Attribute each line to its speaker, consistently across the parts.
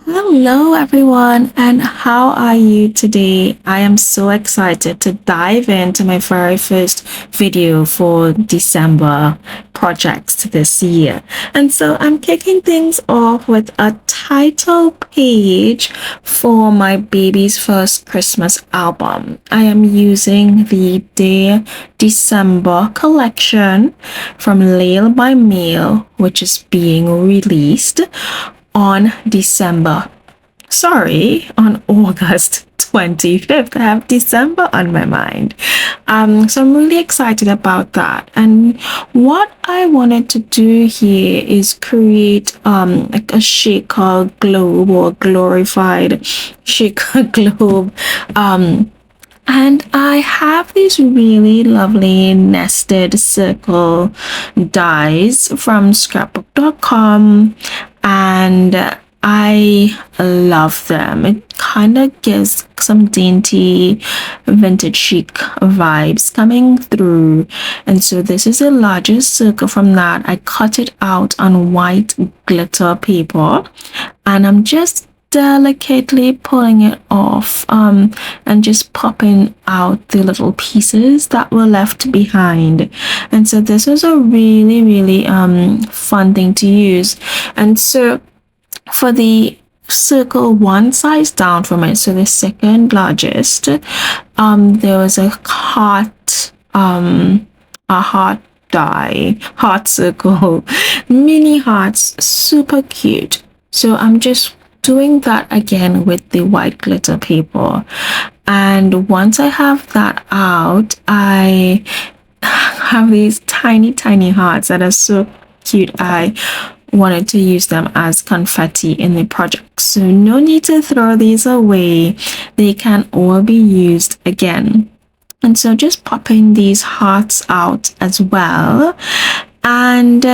Speaker 1: Hello, everyone, and how are you today? I am so excited to dive into my very first video for December projects this year. And so I'm kicking things off with a title page for my baby's first Christmas album. I am using the Dear December collection from Layle by Mail, which is being released on on August 25th. I have December on my mind. So I'm really excited about that. And what I wanted to do here is create like a shaker globe or glorified shaker globe. And I have these really lovely nested circle dies from scrapbook.com, and I love them. It kind of gives some dainty vintage chic vibes coming through. And so this is a larger circle from that. I cut it out on white glitter paper, and I'm just delicately pulling it off and just popping out the little pieces that were left behind. And so this was a really fun thing to use. And so for the circle one size down from it, so the second largest, there was a heart die, heart circle, mini hearts, super cute. So I'm just doing that again with the white glitter paper. And once I have that out, I have these tiny hearts that are so cute. I wanted to use them as confetti in the project. So no need to throw these away. They can all be used again. And so just popping these hearts out as well. And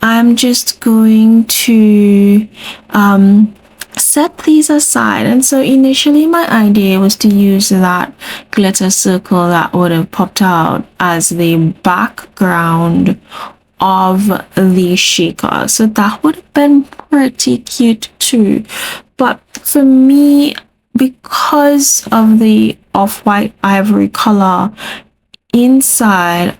Speaker 1: I'm just going to set these aside. And so initially my idea was to use that glitter circle that would have popped out as the background of the shaker. So that would have been pretty cute too. But for me, because of the off-white ivory color inside,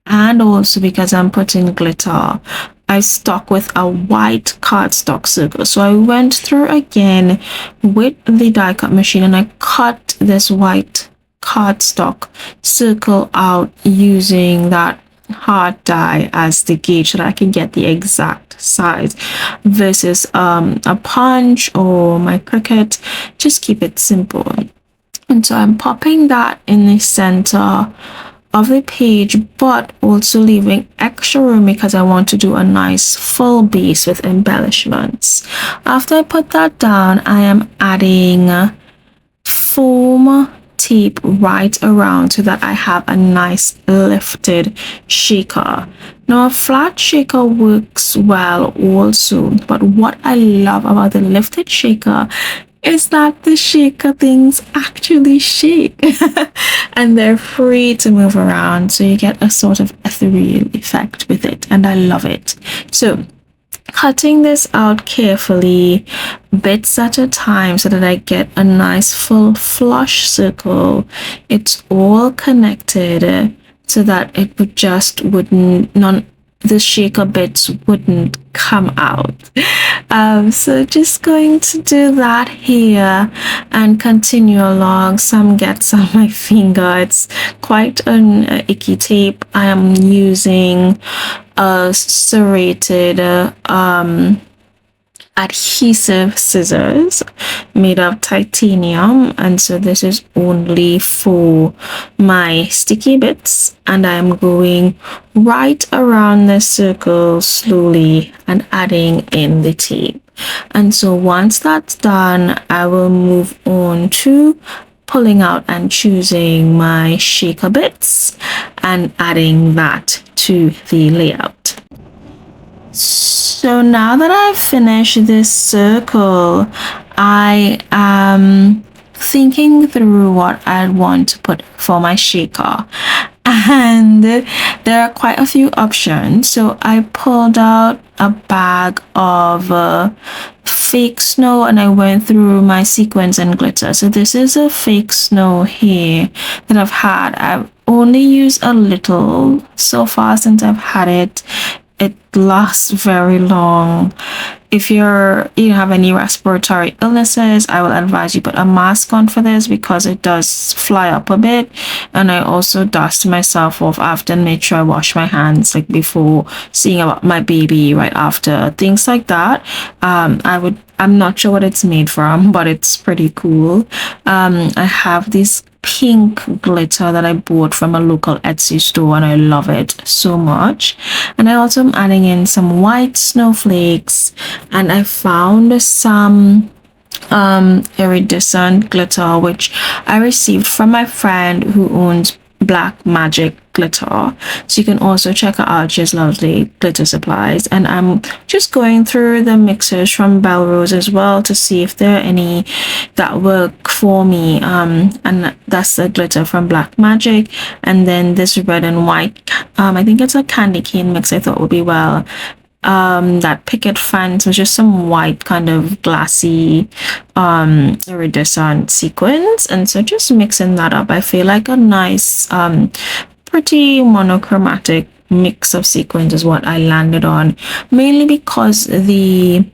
Speaker 1: and also because I'm putting glitter, I stuck with a white cardstock circle. So I went through again with the die cut machine and I cut this white cardstock circle out using that hard die as the gauge so that I can get the exact size versus a punch or my Cricut. Just keep it simple. And so I'm popping that in the center of the page, but also leaving extra room because I want to do a nice full base with embellishments. After I put that down, I am adding foam tape right around so that I have a nice lifted shaker. Now a flat shaker works well also, but what I love about the lifted shaker is that the shaker things actually shake and they're free to move around, so you get a sort of ethereal effect with it, and I love it. So cutting this out carefully, bits at a time, so that I get a nice full flush circle. It's all connected so that it the shaker bits wouldn't come out. So just going to do that here and continue along. Some gets on my finger. It's quite an icky tape. I am using a serrated adhesive scissors made of titanium, and so this is only for my sticky bits, and I'm going right around the circle slowly and adding in the tape. And so once that's done, I will move on to pulling out and choosing my shaker bits and adding that to the layout. So now that I've finished this circle, I am thinking through what I'd want to put for my shaker. And there are quite a few options. So I pulled out a bag of fake snow, and I went through my sequins and glitter. So this is a fake snow here that I've had. I've only used a little so far since I've had it. It lasts very long. If you have any respiratory illnesses, I will advise you put a mask on for this because it does fly up a bit. And I also dust myself off after and make sure I wash my hands like before seeing about my baby right after, things like that. I'm not sure what it's made from, but it's pretty cool. I have this pink glitter that I bought from a local Etsy store, and I love it so much. And I also am adding in some white snowflakes, and I found some iridescent glitter which I received from my friend who owns Black Magic Glitter. So you can also check her out. She has lovely glitter supplies, and I'm just going through the mixers from Belrose as well to see if there are any that work for me. And that's the glitter from Black Magic, and then this red and white, I think it's a candy cane mix I thought would be well. That picket fence was just some white kind of glassy iridescent sequins, and so just mixing that up, I feel like a nice pretty monochromatic mix of sequins is what I landed on, mainly because the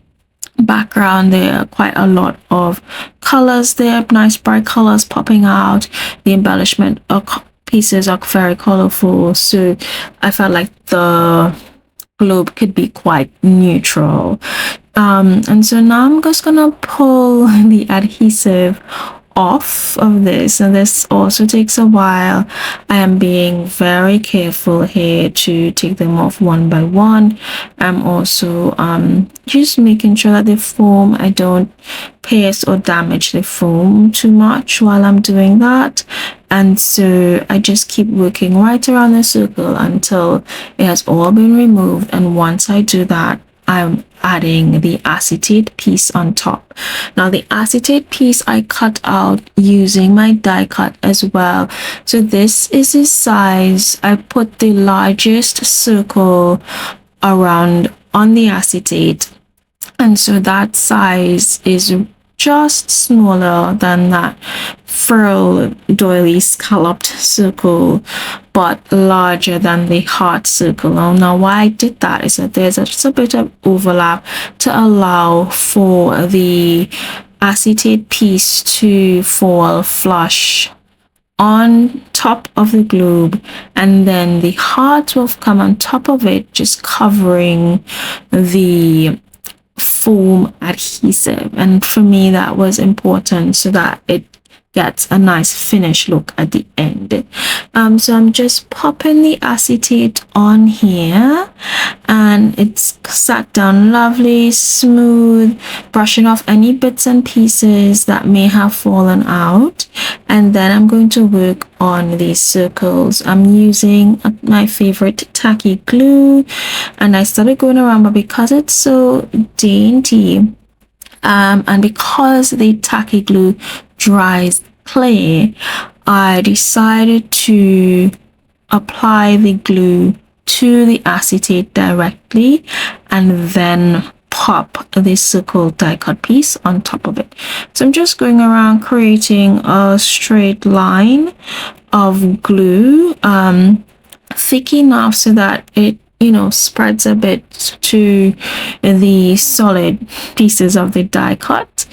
Speaker 1: background there are quite a lot of colors there, nice bright colors popping out. The embellishment pieces are very colorful, so I felt like the globe could be quite neutral. And so now I'm just gonna pull the adhesive off of this, and this also takes a while. I am being very careful here to take them off one by one. I'm also just making sure that the foam, I don't pierce or damage the foam too much while I'm doing that. And so I just keep working right around the circle until it has all been removed. And once I do that, I'm adding the acetate piece on top. Now the acetate piece I cut out using my die cut as well. So this is the size. I put the largest circle around on the acetate, and so that size is just smaller than that frill doily scalloped circle, but larger than the heart circle. Now why I did that is that there's just a bit of overlap to allow for the acetate piece to fall flush on top of the globe, and then the heart will come on top of it, just covering the foam adhesive. And for me that was important so that it gets a nice finished look at the end. So I'm just popping the acetate on here, and it's sat down lovely, smooth, brushing off any bits and pieces that may have fallen out. And then I'm going to work on these circles. I'm using my favorite tacky glue, and I started going around, but because it's so dainty, and because the tacky glue dries clay, I decided to apply the glue to the acetate directly and then pop the circle die cut piece on top of it. So I'm just going around creating a straight line of glue, thick enough so that it spreads a bit to the solid pieces of the die cut.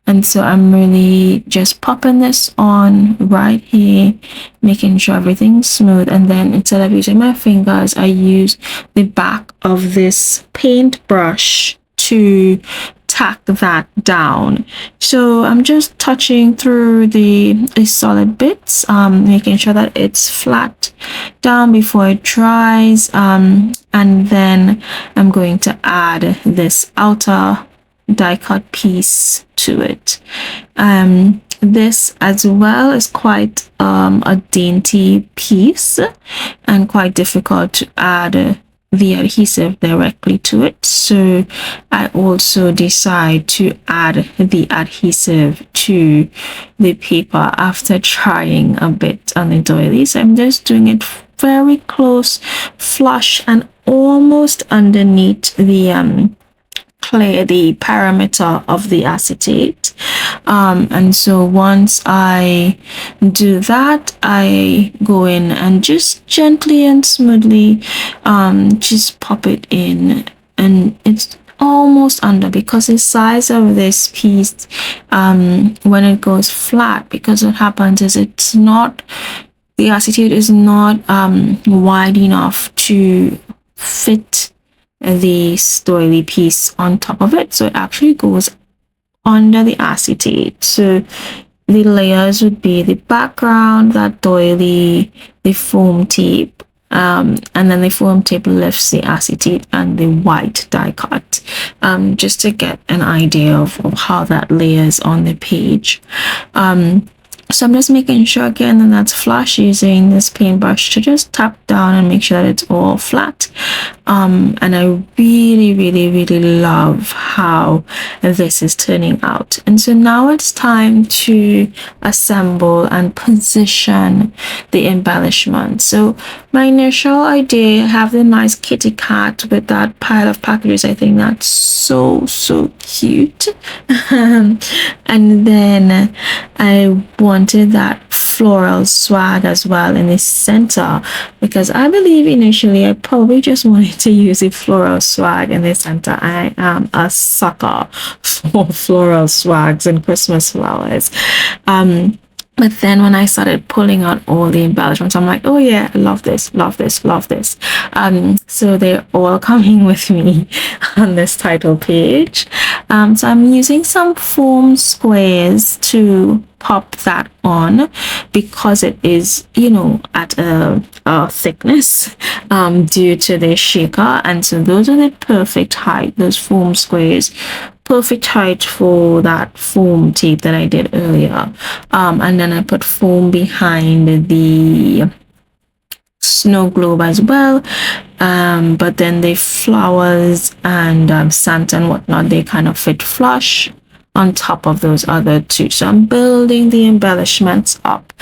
Speaker 1: And so I'm really just popping this on right here, making sure everything's smooth. And then instead of using my fingers, I use the back of this paintbrush to tack that down. So I'm just touching through the solid bits, making sure that it's flat down before it dries. And then I'm going to add this outer die cut piece to it. This as well is quite a dainty piece and quite difficult to add the adhesive directly to it, so I also decide to add the adhesive to the paper after trying a bit on the doily. So I'm just doing it very close, flush, and almost underneath the clear the perimeter of the acetate. And so once I do that, I go in and just gently and smoothly just pop it in, and it's almost under, because the size of this piece when it goes flat, because what happens is the acetate is not wide enough to fit the doily piece on top of it, so it actually goes under the acetate. So the layers would be the background, that doily, the foam tape, and then the foam tape lifts the acetate and the white die cut, just to get an idea of how that layers on the page. So I'm just making sure again that that's flush, using this paintbrush to just tap down and make sure that it's all flat. And I really love how this is turning out. And so now it's time to assemble and position the embellishment. So my initial idea, I have the nice kitty cat with that pile of packages. I think that's so cute. And then I wanted that floral swag as well in the center, because I believe initially I probably just wanted to use a floral swag in the center. I am a sucker for floral swags and Christmas flowers. But then when I started pulling out all the embellishments, I'm like, oh yeah, I love this. So they're all coming with me on this title page. So I'm using some foam squares to pop that on, because it is, at a thickness due to the shaker. And so those are the perfect height, those foam squares, perfect height for that foam tape that I did earlier. And then I put foam behind the snow globe as well, but then the flowers and Santa and whatnot, they kind of fit flush on top of those other two. So I'm building the embellishments up.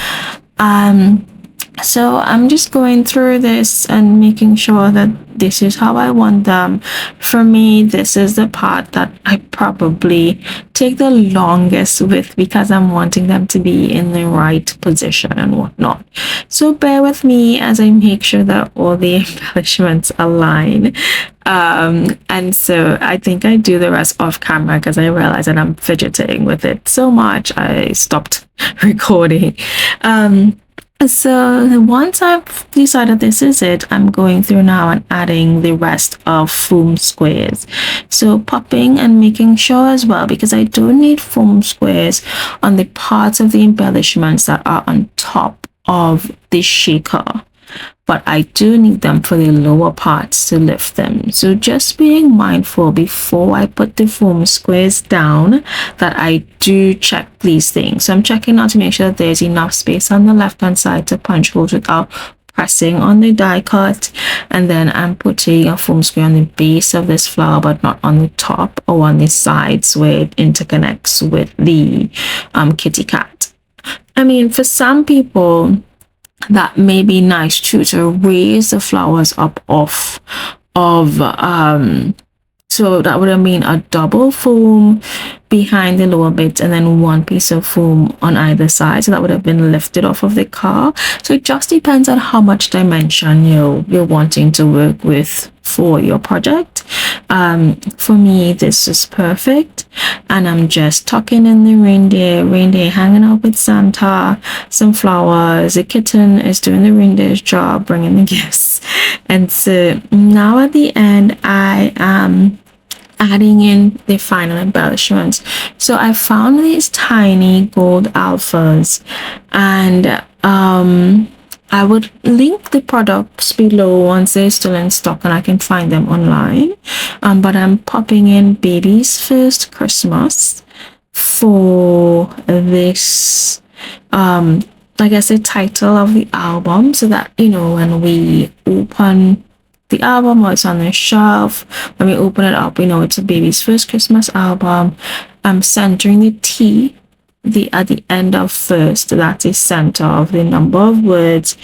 Speaker 1: So I'm just going through this and making sure that this is how I want them. For me, this is the part that I probably take the longest with, because I'm wanting them to be in the right position and whatnot. So bear with me as I make sure that all the embellishments align. And so I think I do the rest off camera, because I realize that I'm fidgeting with it so much I stopped recording. So once I've decided this is it, I'm going through now and adding the rest of foam squares. So popping and making sure as well, because I don't need foam squares on the parts of the embellishments that are on top of the shaker, but I do need them for the lower parts to lift them. So just being mindful before I put the foam squares down that I do check these things. So I'm checking out to make sure that there's enough space on the left hand side to punch holes without pressing on the die cut. And then I'm putting a foam square on the base of this flower, but not on the top or on the sides where it interconnects with the kitty cat. I mean, for some people, that may be nice too, to raise the flowers up off of so that would have been a double foam behind the lower bit and then one piece of foam on either side, so that would have been lifted off of the car. So it just depends on how much dimension you're wanting to work with for your project. For me, this is perfect, and I'm just tucking in the reindeer hanging out with Santa, some flowers, the kitten is doing the reindeer's job, bringing the gifts. And so now at the end, I am adding in the final embellishments. So I found these tiny gold alphas, and I would link the products below once they're still in stock and I can find them online. But I'm popping in Baby's First Christmas for this, I guess, the title of the album, so that, when we open the album or it's on the shelf, when we open it up, we know it's a Baby's First Christmas album. I'm centering the T at the end of first, that is center of the number of words,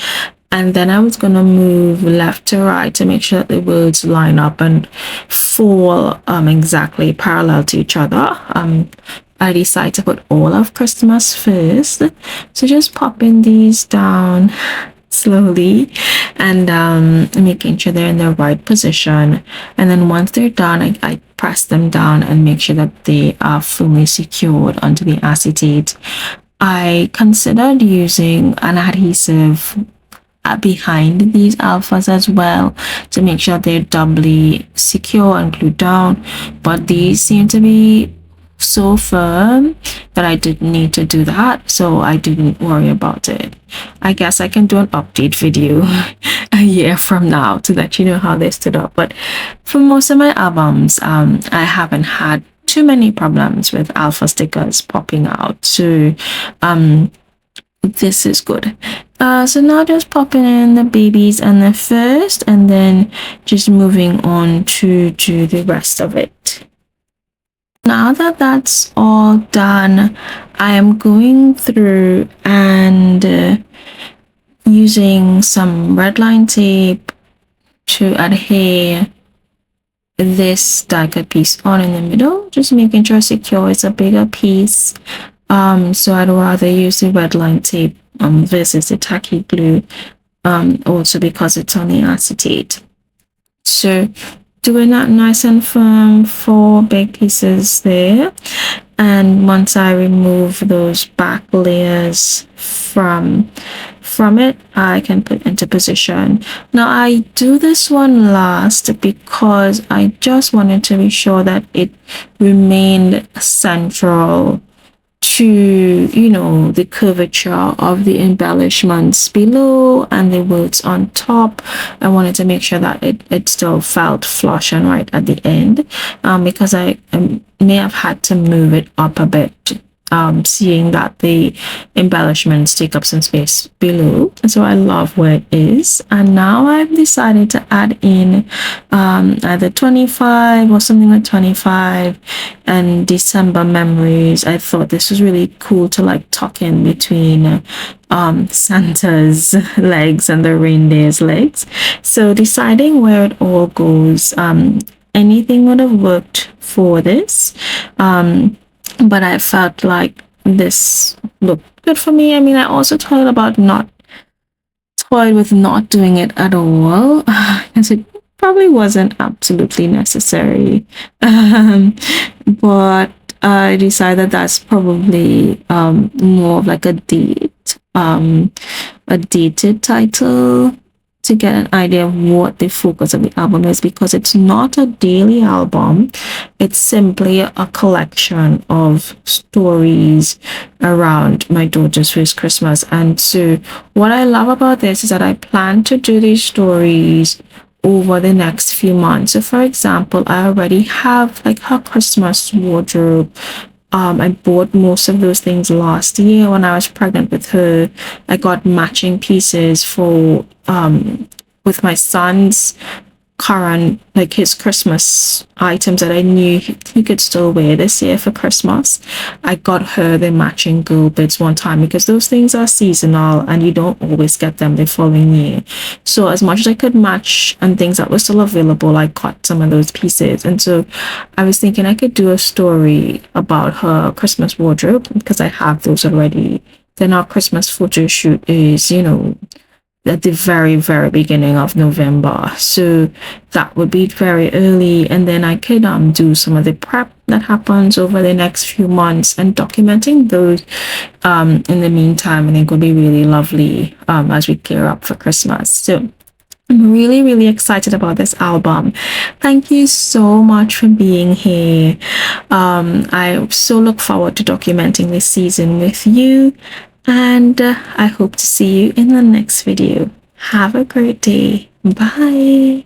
Speaker 1: and then I was gonna move left to right to make sure that the words line up and fall exactly parallel to each other. I decided to put all of Christmas first, so just popping these down slowly and making sure they're in the right position, and then once they're done, I press them down and make sure that they are firmly secured onto the acetate. I considered using an adhesive behind these alphas as well to make sure they're doubly secure and glued down, but these seem to be so firm that I didn't need to do that, so I didn't worry about it. I guess I can do an update video a year from now to let you know how they stood up, but for most of my albums I haven't had too many problems with alpha stickers popping out, so this is good. So now just popping in the babies and the first, and then just moving on to do the rest of it. Now that that's all done, I am going through and using some red line tape to adhere this die-cut piece on in the middle, just making sure secure. It's a bigger piece, so I'd rather use the red line tape versus the tacky glue, also because it's on the acetate. So doing that nice and firm, 4 big pieces there, and once I remove those back layers from it, I can put into position. Now I do this one last because I just wanted to be sure that it remained central to, you know, the curvature of the embellishments below and the words on top. I wanted to make sure that it still felt flush and right at the end, because I may have had to move it up a bit, seeing that the embellishments take up some space below. So I love where it is, and now I've decided to add in either 25 or something like 25 and December memories. I thought this was really cool to like tuck in between Santa's legs and the reindeer's legs. So deciding where it all goes, anything would have worked for this, but I felt like this looked good for me. I mean, I also toyed with not doing it at all, because it probably wasn't absolutely necessary. But I decided that's probably more of like a dated title to get an idea of what the focus of the album is, because it's not a daily album. It's simply a collection of stories around my daughter's first Christmas. And so what I love about this is that I plan to do these stories over the next few months. So for example, I already have like her Christmas wardrobe. I bought most of those things last year when I was pregnant with her. I got matching pieces for with my son's current, like his Christmas items that I knew he could still wear this year for Christmas. I got her the matching girl bits one time, because those things are seasonal and you don't always get them the following year. So as much as I could match and things that were still available, I got some of those pieces. And so I was thinking I could do a story about her Christmas wardrobe, because I have those already. Then our Christmas photo shoot is, you know, at the very, very beginning of November, so that would be very early, and then I could do some of the prep that happens over the next few months, and documenting those in the meantime, I think would be really lovely as we gear up for Christmas. So I'm really, really excited about this album. Thank you so much for being here. I so look forward to documenting this season with you, and I hope to see you in the next video. Have a great day. Bye.